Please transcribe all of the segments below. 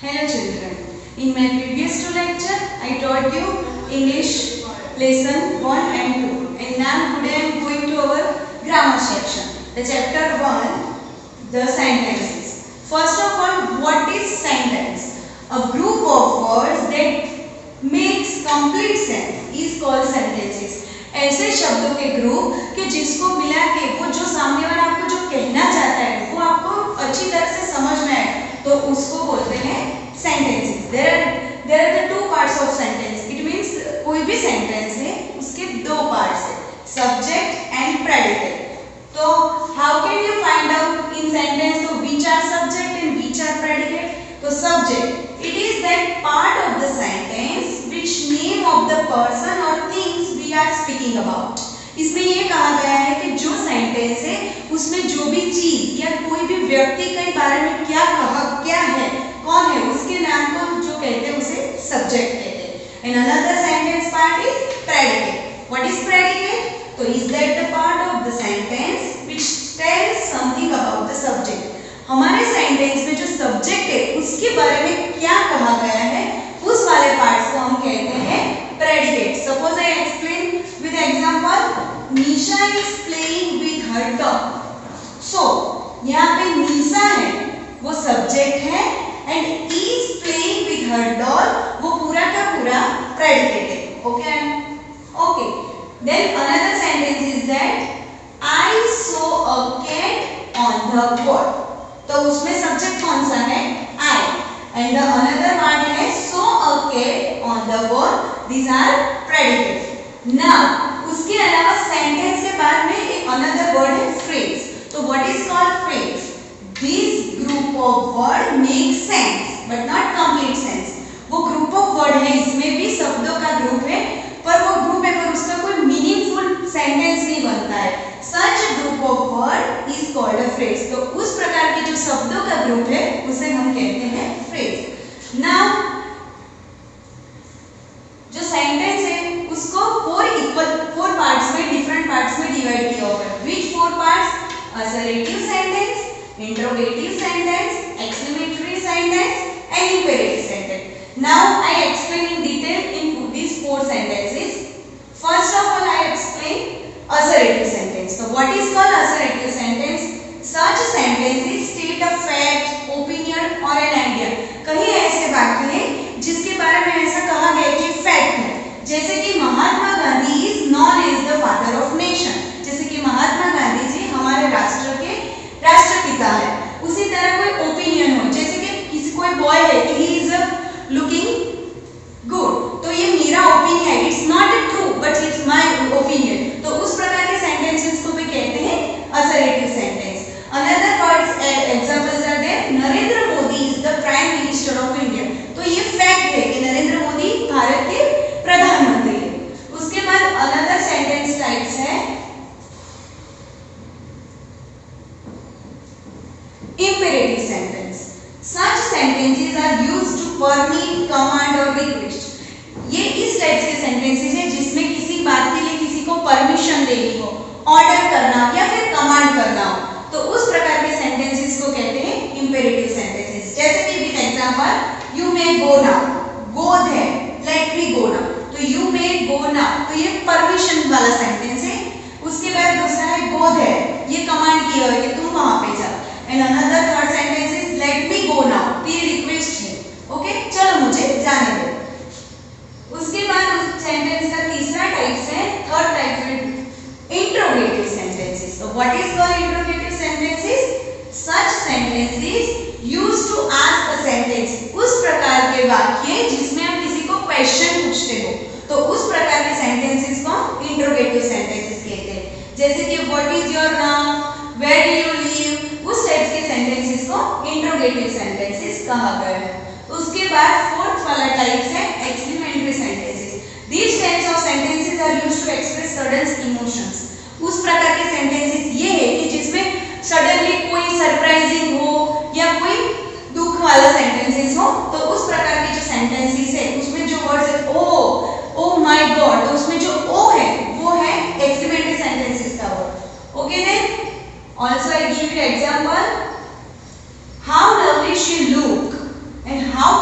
Hello children, in my previous two lecture I taught you English lesson 1 and 2 and now today I am going to our grammar section. The chapter 1, the sentences. First of all, what is sentence? A group of words that makes complete sense is called sentences. ऐसे शब्दों के group कि जिसको मिला के वो जो सामने वाला आपको जो कहना चाहता है वो आपको अच्छी तरह से समझ में आए तो उसको बोलते हैं sentences. There are the two parts of sentence. It means कोई भी sentence है उसके दो parts है, subject and predicate. तो how can you find out in sentence तो which are subject and which are predicate? तो subject it is that part of the sentence which name of the person or things we are speaking about. इसमें ये कहा गया है कि जो sentence है उसमें जो भी चीज या कोई भी व्यक्ति के बारे में क्या कहा क्या है कौन है उसके नाम को जो कहते हैं उसे सब्जेक्ट कहते हैं. And another sentence part is predicate. What is predicate? तो is that the part of the sentence which tells something about the subject. हमारे सेंटेंस में जो सब्जेक्ट है उसके बारे में क्या कहा गया है उस वाले पार्ट्स को हम कहते हैं predicate. Suppose I explain with example. Nisha is playing with her dog. So यहाँ पे निशा है वो सब्जेक्ट है and is playing with her doll वो पूरा का पूरा प्रेडिकेट है. Okay okay. Then another sentence is that I saw a cat on the wall. तो उसमें सब्जेक्ट कौन सा है? I. And the another part है saw a cat on the wall. These are predicate. Now उसके अलावा sentence के बाद में एक अनदर वर्ड है फ्रेज. तो what is called phrase? This group of word make sense but not complete sense. वो group of word है इसमें भी शब्दों का ग्रुप है पर वो ग्रुप है पर उसका कोई मीनिंगफुल सेंटेंस नहीं बनता है. Such a group of word is called a phrase. तो उस प्रकार के जो शब्दों का ग्रुप है उसे हम कहते हैं phrase. Now जो सेंटेंस है उसको फोर पार्ट्स में डिफरेंट पार्ट्स में डिवाइड किया हुआ है. Which four parts? Assertive sentence, interrogative sentence, exclamatory sentence and imperative sentence. Now I explain in detail in these four sentences. First of all I explain assertive sentence. So what is called assertive sentence? Such sentence is state a fact, opinion or an idea. कहीं ऐसे वाक्य हैं जिसके बारे में ऐसा कहा गया कि फैक्ट है. जैसे कि Mahatma Gandhi is known as the father of nation. जैसे कि महात्मा गांधी जी हमारे राष्ट्र के राष्ट्रपिता है. उसी तरह कोई ओपिनियन हो जैसे कि किसी कोई बॉय है कि ही इज लुकिंग गुड तो ये मेरा ओपिनियन है. It's not true but it's my opinion. तो उस प्रकार के सेंटेंसेस को भी कहते हैं assertive sentence. Another words examples are there. Narendra Modi is the prime minister of India. तो ये फैक्ट है कि नरेंद्र मोदी भारत के प्रधानमंत्री है. उसके बाद अनदर सेंटेंस टाइप्स है imperative sentence. Such sentences are used to permit, command or request. ये इस टाइप के सेंटेंसेस हैं जिसमें किसी बात के लिए किसी को परमिशन देनी हो, ऑर्डर करना या फिर कमांड करना हो तो उस प्रकार के सेंटेंसेस को कहते हैं imperative sentences. जैसे कि with example you may go now. Go there. Let me go now. तो you may go now तो ये परमिशन वाला सेंटेंस है. उसके बाद दूसरा है go there. ये कमांड किया है कि तुम वहां पे जाओ. And another third sentence is let me go now. ये रिक्वेस्ट है. ओके चलो मुझे जाने दो. उसके बाद उस सेंटेंस का तीसरा टाइप है थर्ड टाइप है interrogative sentences. So what is called interrogative sentences? Such sentences used to ask a sentence. उस प्रकार के वाक्य जिसमें हम किसी को क्वेश्चन पूछते हो तो उस प्रकार के सेंटेंसेस को इंट्रोगेटिव सेंटेंसेस कहते हैं. जैसे कि what is your name? Where do you live? उस टाइप के सेंटेंसेस को इंट्रोगेटिव सेंटेंसेस कहा गया है. उसके बाद फोर्थ वाला टाइप है exclamatory sentences. These types of sentences are used to express sudden emotions. उस प्रकार के सेंटेंसेस ये है कि जिसमें सडनली कोई सरप्राइजिंग हो या कोई दुख वाला सेंटेंसेस हो तो उस प्रकार के जो सेंटेंसेस है उसमें जो वर्ड्स है ओ माय गॉड तो उसमें जो ओ है वो है एक्सक्लेमेटरी सेंटेंसेस का word. Okay then also I give you example. How lovely she look and how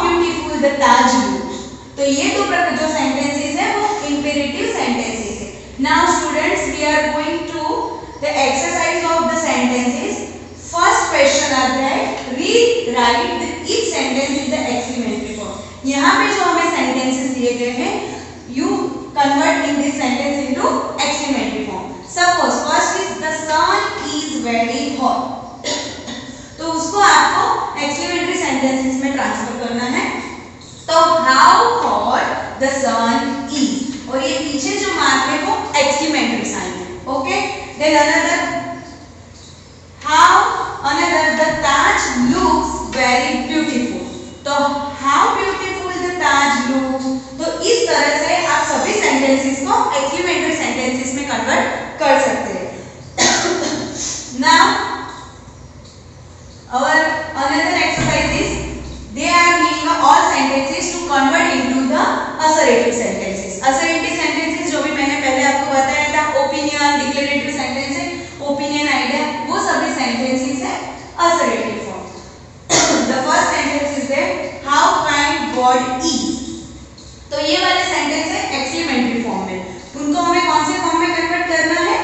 the Taj looks. तो ये दो प्रकार जो सेंटेंसेस है वो इंपेरेटिव सेंटेंसेस है. Now students, we are going to the exercise of the sentences. First question आता है, rewrite each sentence in the exclamatory form. यहाँ पे जो हमें sentences दिए गए हैं, you convert in this sentence into exclamatory form. Suppose first is the sun is very hot. तो उसको आपको exclamatory sentences में ट्रांसफर करना है. तो how hot the sun is, और ये पीछे जो मार्क है वो exclamatory sign है. Okay? Then another the Taj looks very beautiful. तो how beautiful the Taj looks. तो इस तरह से आप सभी sentences को exclamatory sentences में convert कर सकते हैं. Now our another exercise is they are making all sentences to convert into the assertive sentences. Assertive sentences जो भी मैंने पहले आपको बताया था, opinion, declarative sentence है, opinion, idea, वो सभी sentences है assertive form. The first sentence is there, how kind God is. तो ये वाले sentence है exclamatory form में. उनको हमें कौन से form में convert करना है?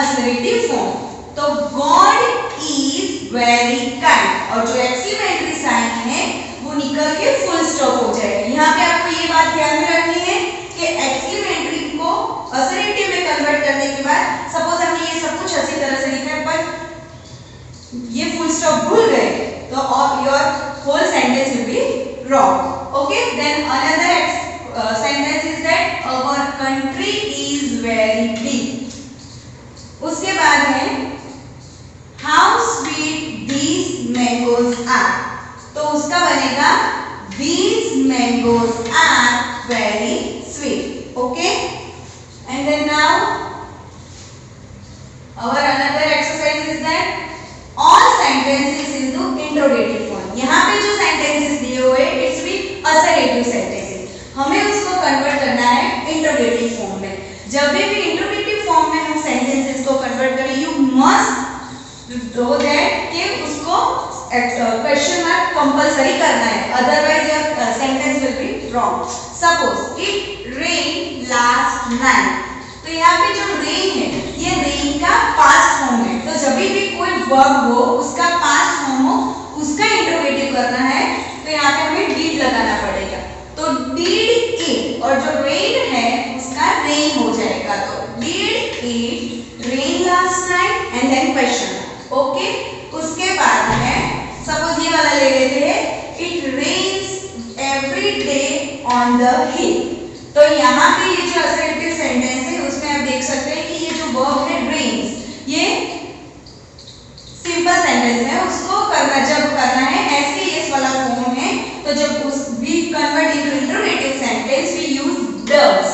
Assertive form. तो God is very kind, और जो exclamatory sign है वो निकल के full stop हो जाएगा. यहाँ पे आपको ये बात ध्यान में रखनी है कि exclamatory को assertive में convert करने के बाद suppose हमने ये सब कुछ अच्छी तरह से लिखा है पर ये full stop भूल गए तो your whole sentence will be wrong. Okay? Then another sentence is that our country is very big. उसके बाद है how sweet these mangoes are. तो उसका बनेगा these mangoes are very sweet. Okay? And then now our another exercise is that all sentences into interrogative form. यहाँ पे जो sentences दिए हुए it's with assertive sentences. हमें उसको convert करना है interrogative form में. जब भी interrogative form में हम sentences को convert करें, you must do that कि उसको question mark compulsory करना है. Otherwise your sentence will be wrong. Suppose it rained last night. तो यहाँ पे जो rain है ये rain का past form है. तो जब भी कोई verb हो उसका past form हो उसका interrogative करना है तो यहाँ पे हमें did लगाना पड़ेगा. तो did it और जो rain है उसका rain हो जाएगा. तो did it rain last night and then question. Okay? उसके बाद है suppose ये वाला ले लेते हैं it rains every day on the hill. तो यहाँ पे ये जो assertive sentence है उसमें आप देख सकते हैं कि ये जो verb है rains ये simple sentence है. उसको जब करना है ऐसे yes वाला form है तो जब उस we convert into interrogative sentence we use does.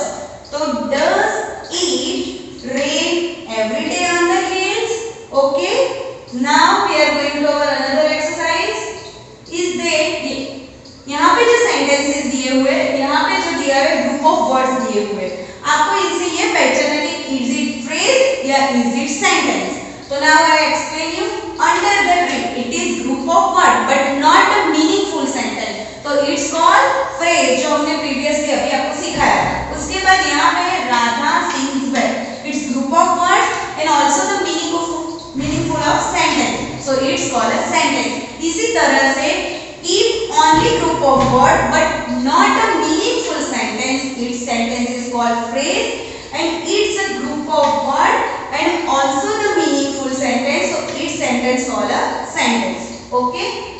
तो does it rain every day on the hills. Okay? Now we are going to our another exercise. Is there यहाँ पे जो sentences दिए हुए यहाँ पे जो दिया है group of words दिए हुए आपको इनसे ये पहचानना कि is it phrase या is it sentence. तो now I explain you under the tree it is group of words but not a meaningful sentence. तो it's called phrase जो हमने previously अभी आपको सिखाया. उसके बाद यहाँ पे Radha sings well. It's group of words and also the meaningful of sentence. So it's called a sentence. इसी तरह से if only group of word but not a meaningful sentence, its sentence is called phrase and it's a group of word and also the meaningful sentence. So its sentence called a sentence. Okay?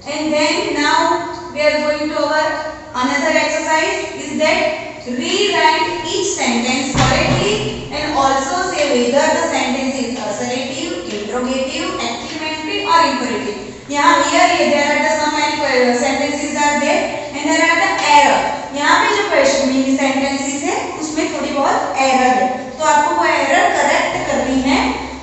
And then now we are going to our another exercise is that rewrite each sentence correctly and also say whether the sentence is assertive, interrogative, exclamatory or imperative. यहाँ here there are the some sentences are there and there are the error. यहाँ पे जो question sentences है उसमें थोड़ी बहुत error है तो आपको वो error correct करनी है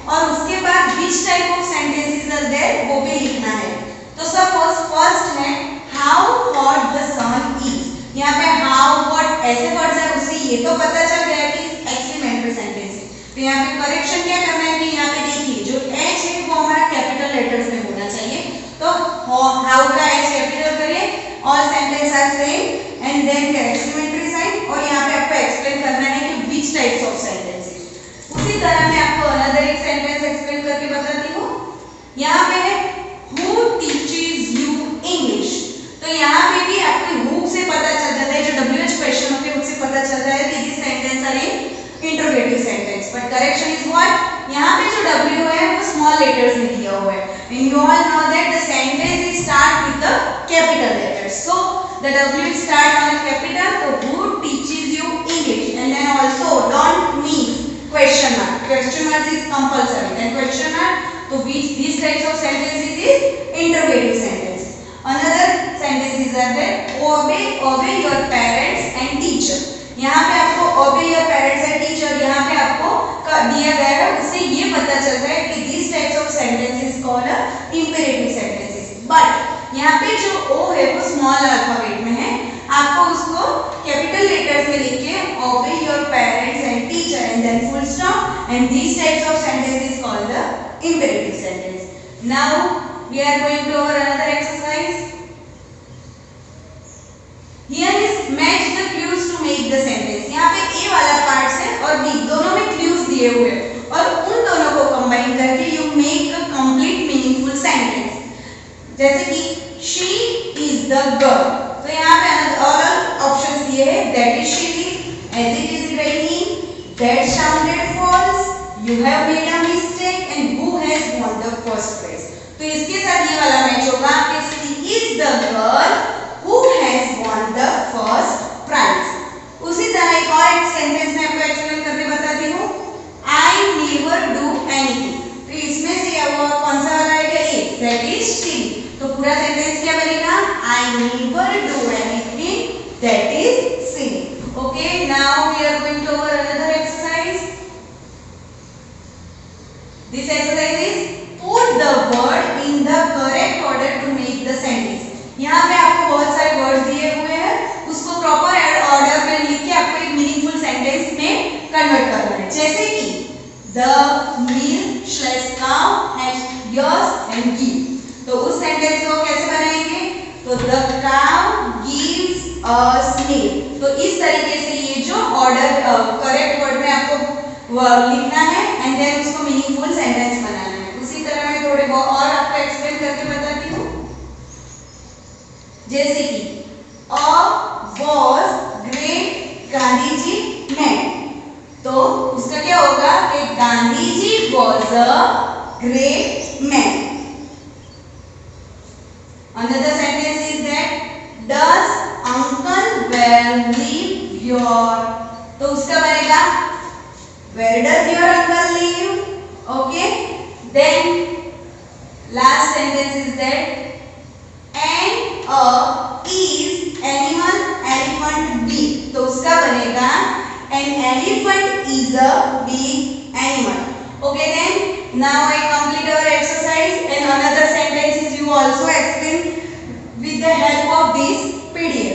और उसके बाद which type of sentences are there वो भी लिखना है. तो suppose first है how hot the sun is. यहाँ पे how what ऐसे words है उससे ये तो पता चल गया कि exclamatory sentence है. तो यहाँ पे correction क्या करना है कि यहाँ पे देखिए जो H है वो हमारा capital letters में होना चाहिए. तो how का H capital करें all sentence are same and then करेक्शनमेंट्री साइन, और यहाँ पे आपको एक्सप्लेन करना है कि विच टाइप्स ऑफ सेंटेंसेस। उसी तरह मैं आपको अनदर एक सेंटेंस एक्सप्लेन करके बताती हूँ। यहाँ पे है हु टीचेस यू इंग्लिश। तो यहाँ पे भी आपको हु से पता चल जाता है, जो WH क्वेश्चन होते हैं उससे पता चलता है कि this sentence are in interrogative sentence, but correction is what, यहाँ पे जो W है वो स्मॉल लेटर्स में दिया हुआ है, and you all know that the sentence is start with the capital letters, so the W start on a capital, तो who teaches you English, and then also don't miss question mark is compulsory, then question mark, so which these types of sentences is interrogative sentence. Another sentences are there obey your parents and teacher. यहाँ पे आपको obey your parents and teacher यहाँ पे आपको दिया गया है, उससे ये पता चलता है कि these types of sentences called imperative sentences, but यहाँ पे जो O है वो small alphabet में है, आपको उसको कैपिटल लेटर्स में लिख के obey your parents and teacher and then full stop, and these types of sentences called the imperative sentence. Now we are going to our another exercise. Here is match the clues to make the sentence. यहाँ पे A वाला part है और B दोनों में clues दिए हुए हैं, और उन दोनों को कंबाइन करके you make a complete meaningful sentence. जैसे कि she is the girl, तो यहाँ पे और ऑप्शंस दिए हैं, that is she, as it is raining, that sounded false, you have made a mistake, and who has won the first prize. तो इसके साथ ये वाला मैच होगा कि she is the girl who has won the first prize. उसी तरह एक और एक सेंटेंस में आपको एक्सप्लेन करके बताती हूँ, I never do anything, तो इसमें से वो कौन सा वाला आएगा, A, that is she, तो पूरा सेंटेंस क्या बनेगा, I never do anything, that is silly. Okay, now we are going to our another exercise. This exercise is put the word in the correct order to make the sentence. यहाँ पे आपको बहुत सारे word दिए हुए हैं, उसको proper order में लिख के आपको एक मीनिंगफुल सेंटेंस में कन्वर्ट करना है, जैसे कि the mill/cow has ears and give, तो उस सेंटेंस को कैसे बनाएंगे, तो the cow gives us milk, तो इस तरीके से ये जो ऑर्डर करेक्ट वर्ड में आपको लिखना है एंड देन उसको मीनिंगफुल सेंटेंस बनाना है। उसी तरह मैं थोड़े और आपको एक्सप्लेन करके बताती हूँ, जैसे कि a was great Gandhi ji man, तो उसका क्या होगा कि Gandhi ji was a great man. Another sentence is that does uncle well live your, तो उसका बनेगा where does your uncle live. Okay, then last sentence is that and is elephant big, तो उसका बनेगा an elephant is a big animal. Okay, then now I complete our exercise, and another sentences you also explain with the help of this PDF.